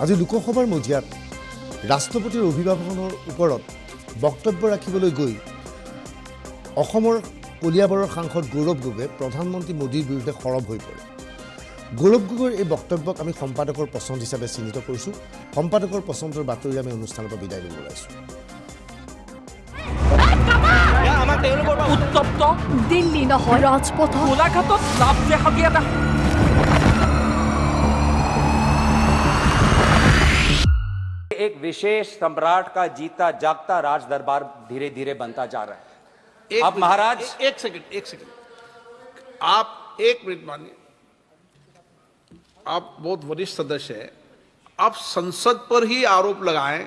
আজি লোকসভাৰ মজিয়াত ৰাষ্ট্ৰপতিৰ অভিভাষণৰ ওপৰত বক্তব্য ৰাখিবলৈ গৈ অসমৰ কলিয়াবৰৰ সাংসদ গৌৰৱ গগৈয়ে প্ৰধানমন্ত্ৰী মোদীৰ বিৰুদ্ধে সৰব হৈ পৰে। গৌৰৱ গগৈৰ এই বক্তব্যক আমি সম্পাদকৰ পছন্দ হিচাপে চিহ্নিত কৰিছোঁ। সম্পাদকৰ পছন্দৰ বাতৰি আমি অনুষ্ঠানৰ পৰা বিদায় ল'ব ওলাইছোঁ। উত্তপ্ত দিল্লী নহয় ৰাজপথ গোলাঘাটত লাভ দেখা দিয়া এটা एक विशेष सम्राट का जीता जागता राज दरबार धीरे धीरे बनता जा रहा है। अब महाराज एक सेकंड आप एक मिनट मानिए। आप बहुत वरिष्ठ सदस्य हैं, आप संसद पर ही आरोप लगाएं।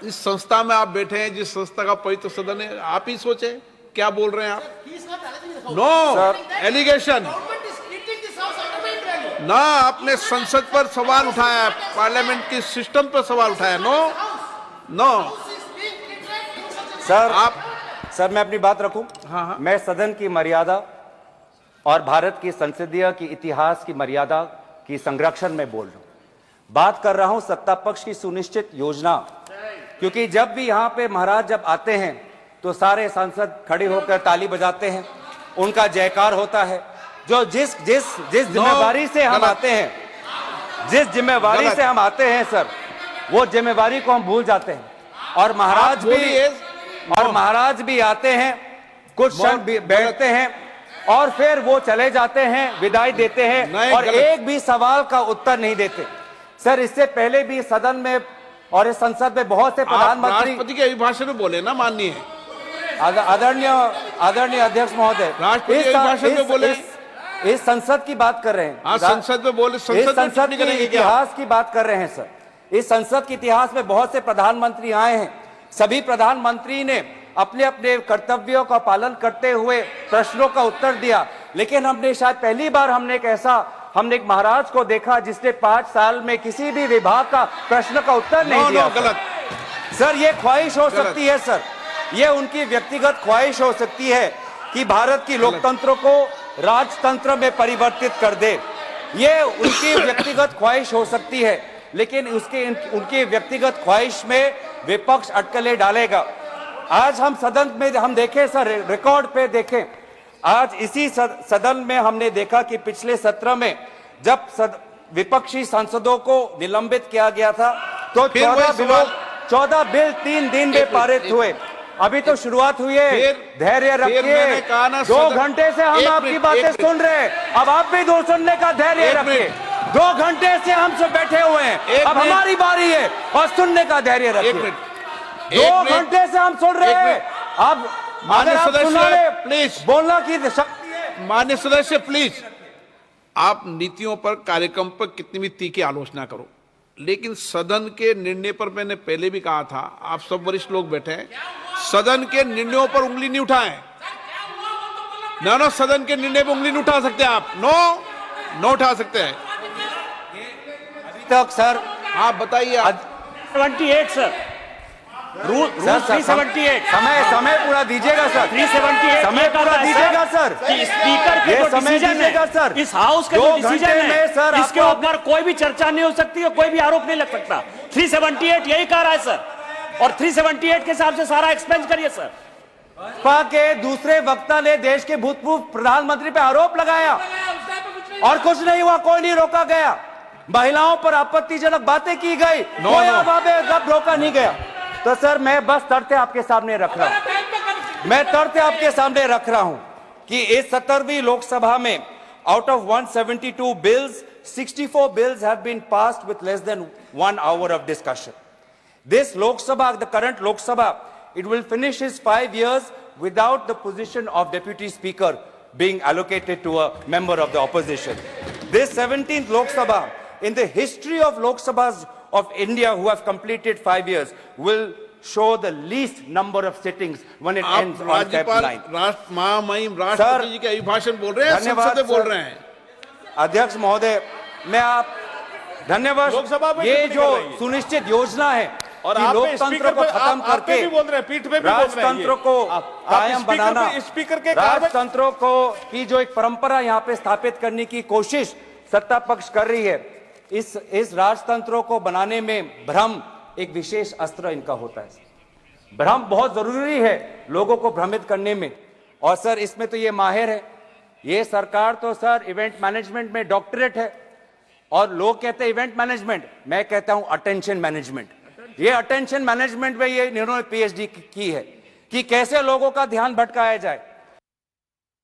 इस संस्था में आप बैठे हैं, जिस संस्था का पवित्र सदन है, आप ही सोचे क्या बोल रहे हैं आप। नो एलिगेशन ना, आपने संसद पर सवाल उठाया, पार्लियामेंट की सिस्टम पर सवाल उठाया। नो सर मैं अपनी बात रखूं। हाँ। मैं सदन की मर्यादा और भारत की संसदीय की इतिहास की मर्यादा की संरक्षण में बोल रहा हूं। बात कर रहा हूं सत्ता पक्ष की सुनिश्चित योजना, क्योंकि जब भी यहां पे महाराज जब आते हैं तो सारे सांसद खड़े होकर ताली बजाते हैं, उनका जयकार होता है। जो जिस जिम्मेवारी से हम आते हैं, जिस जिम्मेवारी से हम आते हैं सर, वो जिम्मेवारी को हम भूल जाते हैं। और महाराज भी आते हैं, कुछ क्षण बैठते हैं और फिर वो चले जाते हैं, विदाई देते हैं और एक भी सवाल का उत्तर नहीं देते। सर इससे पहले भी सदन में और इस संसद में बहुत से प्रधानमंत्री राष्ट्रपति के अभिभाषण में बोले ना, माननीय आदरणीय अध्यक्ष महोदय, इस संसद की बात कर रहे हैं। संसद में बोले, संसद के इतिहास की बात कर रहे हैं सर। इस संसद के इतिहास में बहुत से प्रधानमंत्री आए हैं, सभी प्रधानमंत्री ने अपने अपने कर्तव्यों का पालन करते हुए प्रश्नों का उत्तर दिया। लेकिन हमने शायद पहली बार हमने एक महाराज को देखा जिसने 5 साल में किसी भी विभाग का प्रश्न का उत्तर नहीं दिया। गलत सर, ये ख्वाहिश हो सकती है सर, ये उनकी व्यक्तिगत ख्वाहिश हो सकती है कि भारत की लोकतंत्र को राजतंत्र में परिवर्तित कर दे। ये उनकी व्यक्तिगत ख्वाहिश हो सकती है, लेकिन उनकी व्यक्तिगत ख्वाहिश में विपक्ष अटकलें डालेगा। आज हम सदन में हम देखें सर, रिकॉर्ड पे देखें, आज इसी सदन में हमने देखा कि पिछले सत्र में जब विपक्षी सांसदों को निलंबित किया गया था तो 14 बिल 3 दिन में पारित हुए। अभी तो शुरुआत हुई है, धैर्य रखिए। 2 घंटे से हम आपकी बातें सुन रहे हैं, अब आप भी दो सुनने का धैर्य रखिए। 2 घंटे से हम सब बैठे हुए हैं, अब हमारी बारी है और सुनने का धैर्य रखिए। 2 घंटे से हम सुन रहे हैं, अब माननीय सदस्य प्लीज बोलना की शक्ति है। माननीय सदस्य प्लीज, आप नीतियों पर, कार्यक्रम पर कितनी भी तीखी आलोचना करो, लेकिन सदन के निर्णय पर मैंने पहले भी कहा था, आप सब वरिष्ठ लोग बैठे हैं, सदन के निर्णयों पर उंगली नहीं उठाएं। ना सदन के निर्णय पर उंगली नहीं उठा सकते आप। नो उठा सकते हैं अभी तक सर। आप बताइए। 78 सर, रूल 378। समय पूरा दीजिएगा सर। 378 समय पूरा दीजिएगा सर। स्पीकर के जो डिसीजन है, इस हाउस का जो डिसीजन है, इसके ऊपर कोई भी चर्चा नहीं हो सकती और कोई भी आरोप नहीं लग सकता। 378 यही कह रहा है सर, और 378 के हिसाब से सारा एक्सपेंस करिए सर। भाजपा के दूसरे वक्ता ने देश के भूतपूर्व प्रधानमंत्री पे आरोप लगाया और कुछ नहीं हुआ, कोई नहीं रोका गया। महिलाओं पर आपत्तिजनक बातें की गई, कोई रोका नहीं गया। तो सर मैं बस तथ्य आपके सामने रख रहा हूं, कि इस 17वीं लोकसभा में out of 172 bills, 64 bills have been passed with less than 1 hour of discussion. This Lok Sabha, the current Lok Sabha, it will finish its 5 years without the position of Deputy Speaker being allocated to a member of the opposition. This 17th Lok Sabha, in the history of Lok Sabhas of India who have completed 5 years, will show the least number of sittings when it ends on Feb 9. राष्ट्रपति जी के अभिभाषण बोल रहे हैं, संसद में बोल रहे हैं। अध्यक्ष महोदय, मैं आप धन्यवाद। ये जो सुनिश्चित योजना है और कि लोकतंत्र को खत्म करके राजतंत्र को कायम बनाना, राजतंत्र को की जो एक परंपरा यहाँ पे स्थापित करने की कोशिश सत्ता पक्ष कर रही है, इस राजतंत्रों को बनाने में भ्रम एक विशेष अस्त्र इनका होता है। भ्रम बहुत जरूरी है लोगों को भ्रमित करने में, और सर इसमें तो ये माहिर है। ये सरकार तो सर इवेंट मैनेजमेंट में डॉक्टरेट है, और लोग कहते हैं इवेंट मैनेजमेंट, मैं कहता हूं अटेंशन मैनेजमेंट। ये अटेंशन मैनेजमेंट में ये इन्होंने पीएचडी की है कि कैसे लोगों का ध्यान भटकाया जाए।